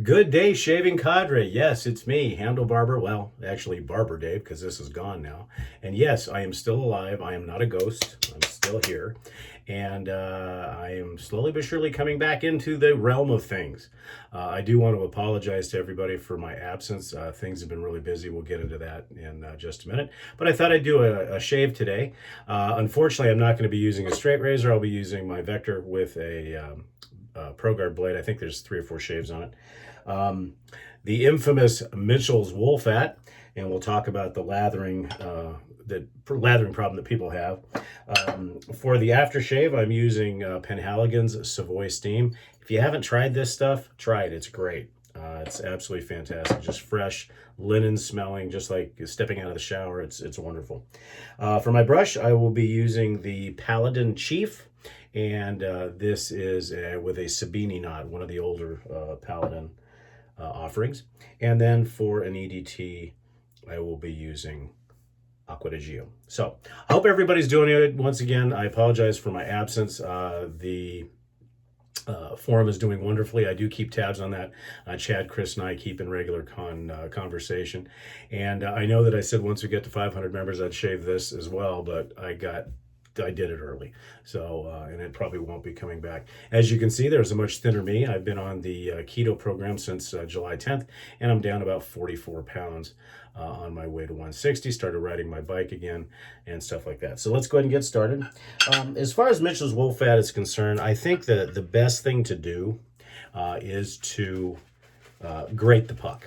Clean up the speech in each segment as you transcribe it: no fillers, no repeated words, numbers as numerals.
Good day, shaving cadre. Yes, it's me, Handle Barber. Well, actually, Barber Dave, because this is gone now. And yes, I am still alive. I am not a ghost. I'm still here. And I am slowly but surely coming back into the realm of things. I do want to apologize to everybody for my absence. Things have been really busy. We'll get into that in just a minute. But I thought I'd do a shave today. Unfortunately, I'm not going to be using a straight razor. I'll be using my Vector with a ProGuard blade. I think there's 3 or 4 shaves on it. The infamous Mitchell's wool fat, and we'll talk about the lathering problem that people have. For the aftershave, I'm using Penhaligon's Savoy Steam. If you haven't tried this stuff, try it. It's great. It's absolutely fantastic. Just fresh linen smelling, just like stepping out of the shower. It's wonderful. For my brush, I will be using the Paladin Chief, and this is with a Sabini knot, one of the older Paladin offerings. And then for an EDT, I will be using Acqua di Gio. So I hope everybody's doing it. Once again, I apologize for my absence. The forum is doing wonderfully. I do keep tabs on that. Chad, Chris, and I keep in regular conversation. And I know that I said once we get to 500 members, I'd shave this as well, but I did it early, so and it probably won't be coming back. As you can see, there's a much thinner me. I've been on the keto program since July 10th, and I'm down about 44 pounds on my way to 160. Started riding my bike again and stuff like that. So let's go ahead and get started. As far as Mitchell's wool fat is concerned, I think the best thing to do is to grate the puck.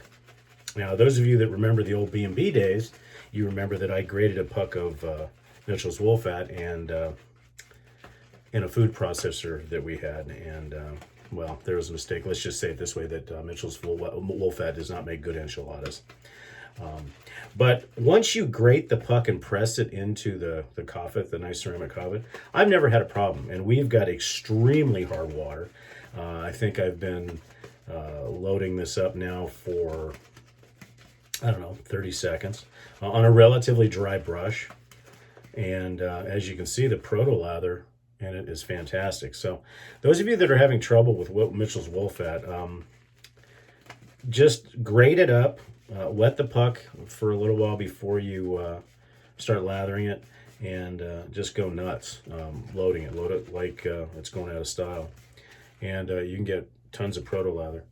Now, those of you that remember the old B&B days, you remember that I grated a puck of Mitchell's wool fat and in a food processor that we had, and well, there was a mistake. Let's just say it this way, that Mitchell's wool fat does not make good enchiladas. But once you grate the puck and press it into the coffer, the nice ceramic coffer, I've never had a problem. And we've got extremely hard water. I think I've been loading this up now for, I don't know, 30 seconds on a relatively dry brush. And as you can see, the proto lather in it is fantastic. So those of you that are having trouble with Mitchell's wool fat, just grate it up, wet the puck for a little while before you start lathering it, and just go nuts loading it. Load it like it's going out of style. And you can get tons of proto lather.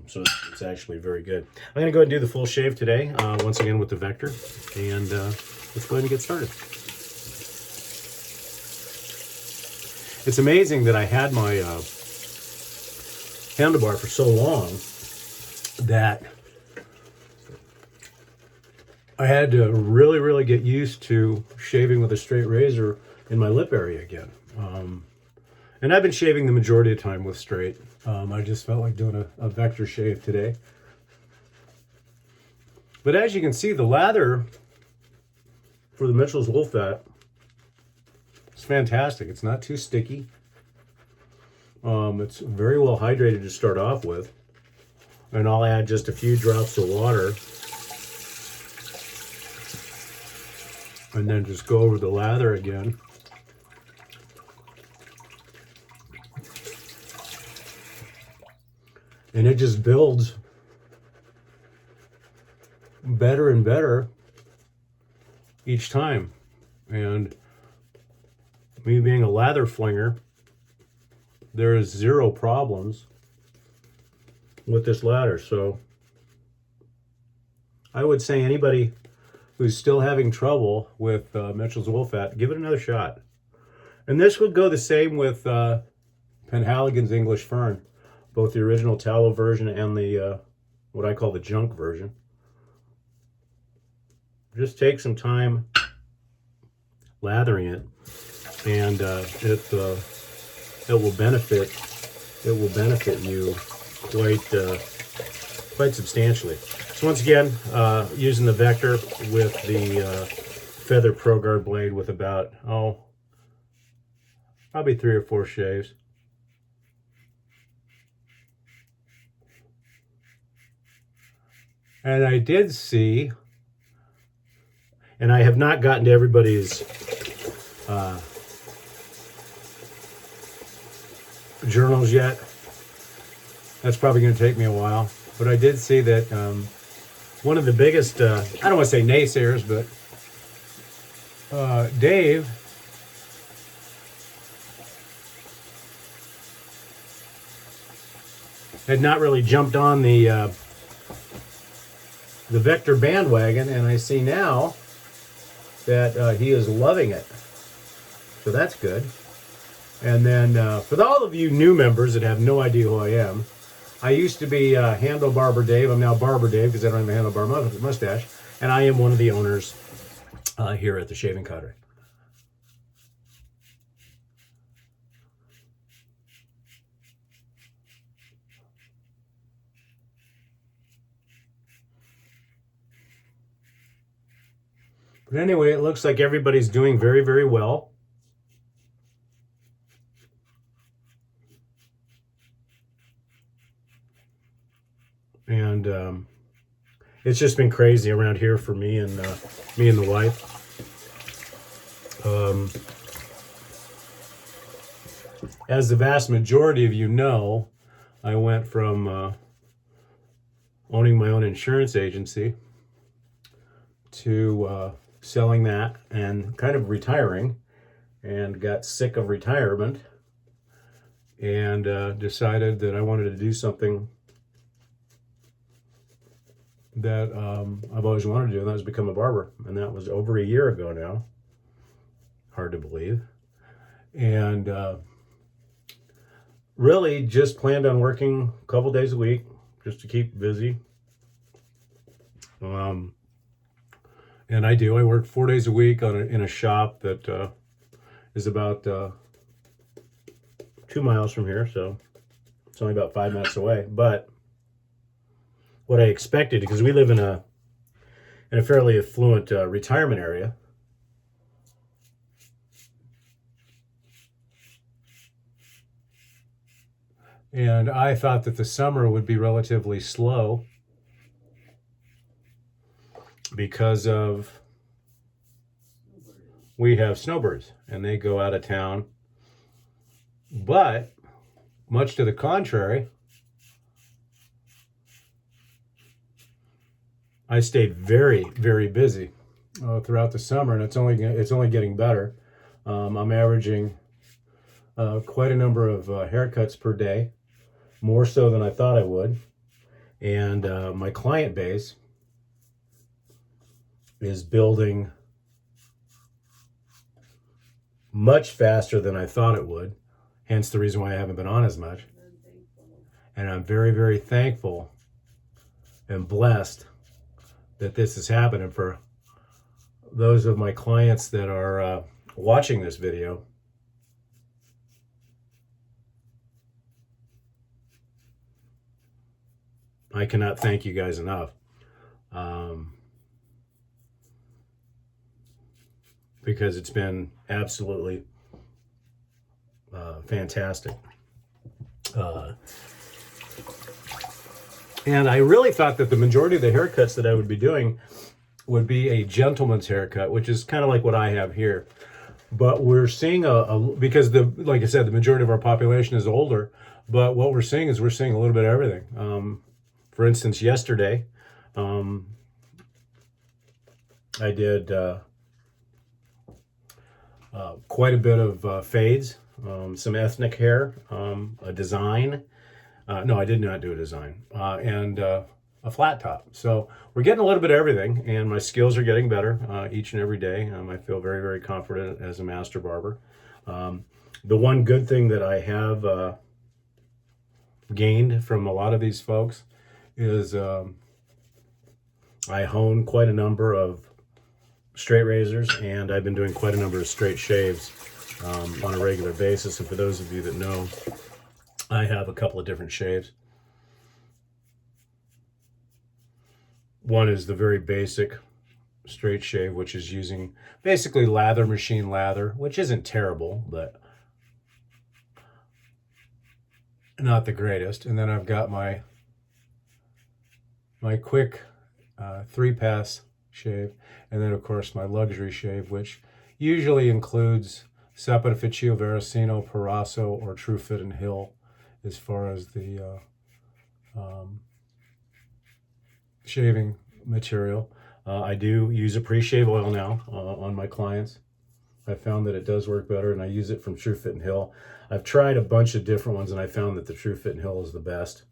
So it's actually very good. I'm going to go ahead and do the full shave today, once again with the Vector, and let's go ahead and get started. It's amazing that I had my handlebar for so long that I had to really get used to shaving with a straight razor in my lip area again. And I've been shaving the majority of the time with straight. I just felt like doing a Vector shave today. But as you can see, the lather for the Mitchell's wool fat is fantastic. It's not too sticky. It's very well hydrated to start off with. And I'll add just a few drops of water and then just go over the lather again. And it just builds better and better each time. And me being a lather flinger, there is zero problems with this lather. So I would say anybody who's still having trouble with Mitchell's wool fat, give it another shot. And this would go the same with Penhaligon's English Fern, both the original tallow version and the what I call the junk version. Just take some time lathering it, and it will benefit you quite substantially. So once again, using the Vector with the Feather ProGuard blade with about probably 3 or 4 shaves. And I did see, and I have not gotten to everybody's journals yet, That's probably going to take me a while. But I did see that one of the biggest, I don't want to say naysayers, but Dave had not really jumped on the Vector bandwagon, and I see now that he is loving it. So that's good. And then for all of you new members that have no idea who I am, I used to be Handlebarber Dave. I'm now Barber Dave because I don't have a handlebar mustache. And I am one of the owners here at the Shaving Cadre. But anyway, it looks like everybody's doing very, very well. And it's just been crazy around here for me and the wife. As the vast majority of you know, I went from owning my own insurance agency to selling that and kind of retiring, and got sick of retirement and decided that I wanted to do something that I've always wanted to do, and that was become a barber. And that was over a year ago now. Hard to believe. And really just planned on working a couple days a week just to keep busy. And I do. I work 4 days a week in a shop that is about 2 miles from here, so it's only about 5 minutes away. But what I expected, because we live in a fairly affluent retirement area, and I thought that the summer would be relatively slow because of we have snowbirds and they go out of town. But much to the contrary, I stayed very, very busy throughout the summer, and it's only getting better. I'm averaging quite a number of haircuts per day, more so than I thought I would, and my client base is building much faster than I thought it would. Hence the reason why I haven't been on as much. And I'm very, very thankful and blessed that this is happening. For those of my clients that are watching this video, I cannot thank you guys enough. Because it's been absolutely fantastic. And I really thought that the majority of the haircuts that I would be doing would be a gentleman's haircut, which is kind of like what I have here. But we're seeing because like I said, the majority of our population is older. But what we're seeing is a little bit of everything. For instance, yesterday, I did quite a bit of fades, some ethnic hair, a design. No, I did not do a design, and a flat top. So we're getting a little bit of everything, and my skills are getting better each and every day. I feel very, very confident as a master barber. The one good thing that I have gained from a lot of these folks is I hone quite a number of straight razors, and I've been doing quite a number of straight shaves on a regular basis. And for those of you that know, I have a couple of different shaves. One is the very basic straight shave, which is using basically lather, machine lather, which isn't terrible, but not the greatest. And then I've got my quick 3-pass shave, and then of course my luxury shave, which usually includes Saponificio, Veracino, Parasso, or True Fit and Hill as far as the shaving material. I do use a pre-shave oil now on my clients. I found that it does work better, and I use it from True Fit and Hill. I've tried a bunch of different ones, and I found that the True Fit and Hill is the best.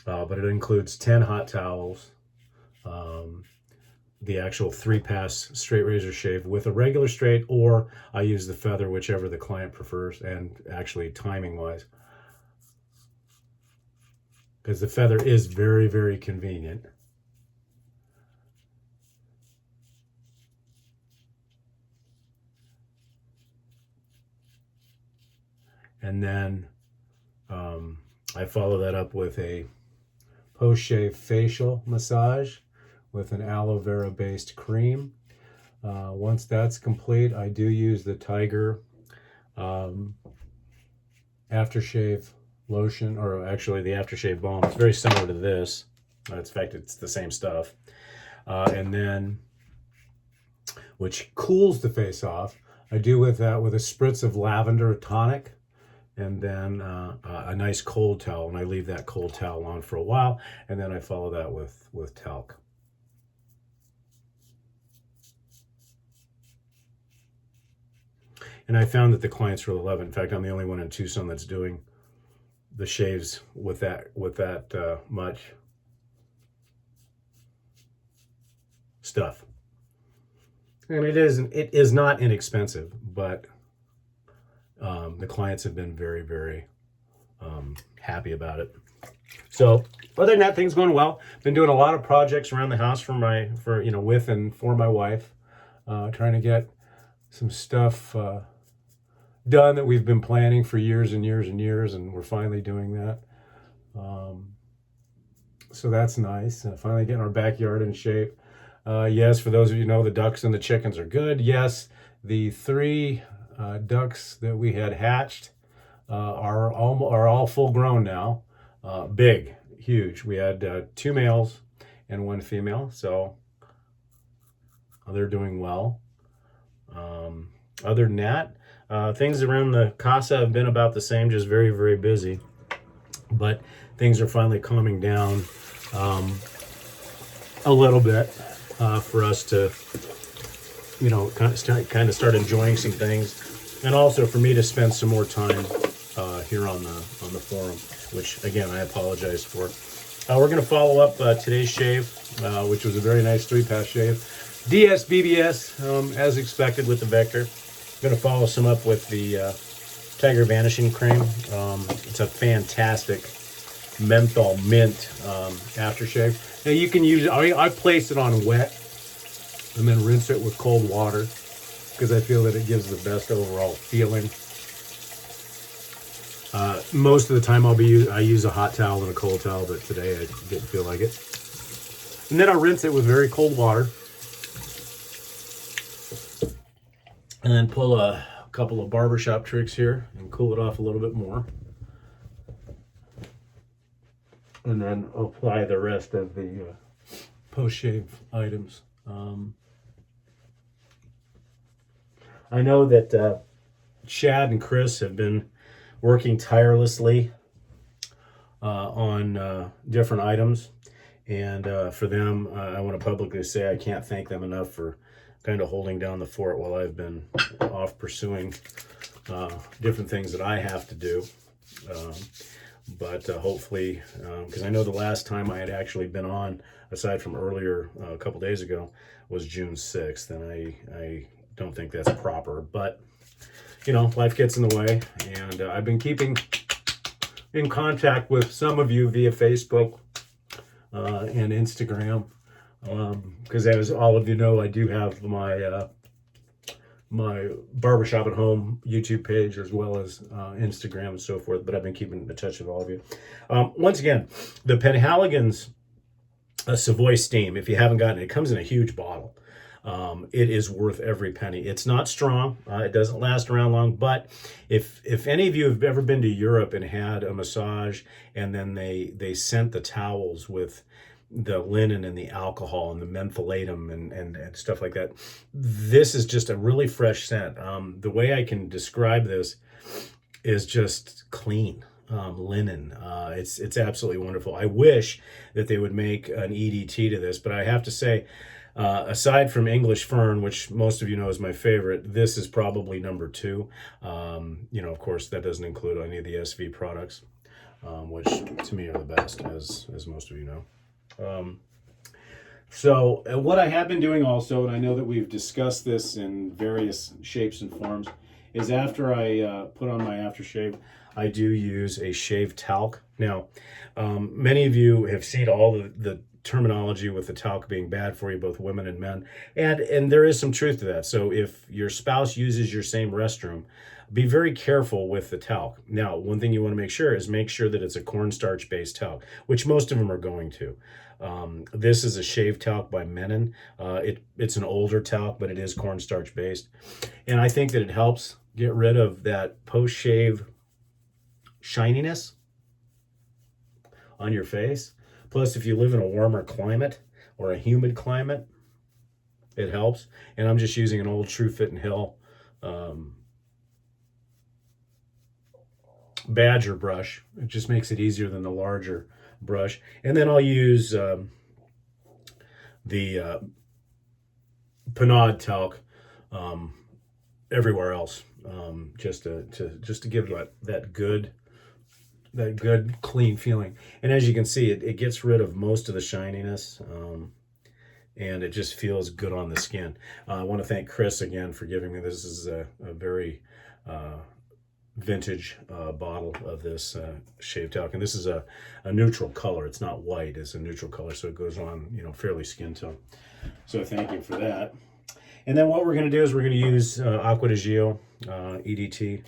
But it includes 10 hot towels, the actual 3-pass straight razor shave with a regular straight, or I use the feather, whichever the client prefers, and actually timing-wise, because the feather is very, very convenient. And then I follow that up with a post-shave facial massage with an aloe vera based cream. Once that's complete, I do use the Tiger aftershave lotion, or actually the aftershave balm. It's very similar to this. In fact, it's the same stuff. And then, which cools the face off, I do with that with a spritz of lavender tonic, and then a nice cold towel, and I leave that cold towel on for a while, and then I follow that with talc. And I found that the clients really love it. In fact, I'm the only one in Tucson that's doing the shaves with that much stuff. And it is not inexpensive, but the clients have been very, very happy about it. So other than that, things going well. Been doing a lot of projects around the house with and for my wife, trying to get some stuff done that we've been planning for years and years and years, and we're finally doing that. So that's nice. Finally getting our backyard in shape. Yes, for those of you who know, the ducks and the chickens are good. Yes, the 3 ducks that we had hatched are all full grown now. Big, huge. We had 2 males and 1 female, so they're doing well. Other than that, things around the casa have been about the same, just very, very busy. But things are finally calming down a little bit for us to, kind of start enjoying some things, and also for me to spend some more time here on the forum, which again I apologize for. We're going to follow up today's shave, which was a very nice 3-pass shave, DSBBS, as expected with the Vector. Going to follow some up with the Tiger Vanishing Cream. It's a fantastic menthol mint aftershave. Now you can use it. I place it on wet and then rinse it with cold water because I feel that it gives the best overall feeling. Most of the time I use a hot towel and a cold towel, but today I didn't feel like it. And then I rinse it with very cold water. And then pull a couple of barbershop tricks here and cool it off a little bit more. And then apply the rest of the post-shave items. I know that Chad and Chris have been working tirelessly on different items. And for them, I want to publicly say I can't thank them enough for kind of holding down the fort while I've been off pursuing different things that I have to do. But hopefully, because I know the last time I had actually been on, aside from earlier a couple days ago, was June 6th, and I don't think that's proper. But, life gets in the way, and I've been keeping in contact with some of you via Facebook and Instagram. Because as all of you know, I do have my my Barbershop at Home YouTube page as well as Instagram and so forth, but I've been keeping in touch with all of you. Once again, the Penhaligon's Savoy Steam, if you haven't gotten it, it comes in a huge bottle. It is worth every penny. It's not strong. It doesn't last around long, but if any of you have ever been to Europe and had a massage and then they sent the towels with the linen and the alcohol and the mentholatum and stuff like that, this is just a really fresh scent. The way I can describe this is just clean. linen. It's absolutely wonderful. I wish that they would make an EDT to this, but I have to say, aside from English Fern, which most of you know is my favorite, this is probably number two. Of course, that doesn't include any of the SV products, which to me are the best, as most of you know. So what I have been doing also, and I know that we've discussed this in various shapes and forms, is after I put on my aftershave, I do use a shave talc. Now, many of you have seen all the terminology with the talc being bad for you, both women and men, and there is some truth to that. So if your spouse uses your same restroom, be very careful with the talc. Now, one thing you want to make sure that it's a cornstarch based talc, which most of them are going to. This is a shave talc by Menon. It's an older talc, but it is cornstarch based. And I think that it helps get rid of that post-shave shininess on your face. Plus, if you live in a warmer climate or a humid climate, it helps. And I'm just using an old True Fit and Hill Badger brush. It just makes it easier than the larger brush. And then I'll use the Panad talc everywhere else, just to give that good clean feeling. And as you can see, it gets rid of most of the shininess, and it just feels good on the skin. I want to thank Chris again for giving me this. Is a very vintage bottle of this shave talc, and this is a neutral color. It's not white, it's a neutral color, so it goes on fairly skin tone. So thank you for that. And then what we're going to do is we're going to use Aqua di Gio EDT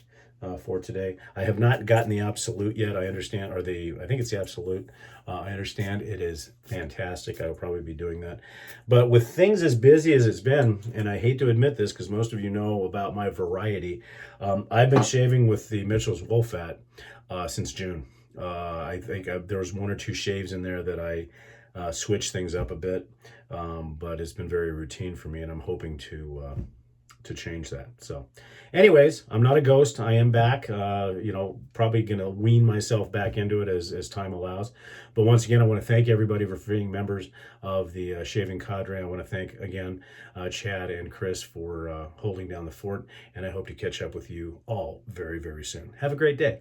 for today. I have not gotten the Absolute yet. I understand, I think it's the Absolute. I understand it is fantastic. I will probably be doing that. But with things as busy as it's been, and I hate to admit this because most of you know about my variety, I've been shaving with the Mitchell's Wool Fat since June. I think there was one or two shaves in there that I switched things up a bit, but it's been very routine for me, and I'm hoping to change that. So anyways, I'm not a ghost. I am back, probably going to wean myself back into it as time allows. But once again, I want to thank everybody for being members of the Shaving Cadre. I want to thank again Chad and Chris for holding down the fort, and I hope to catch up with you all very, very soon. Have a great day.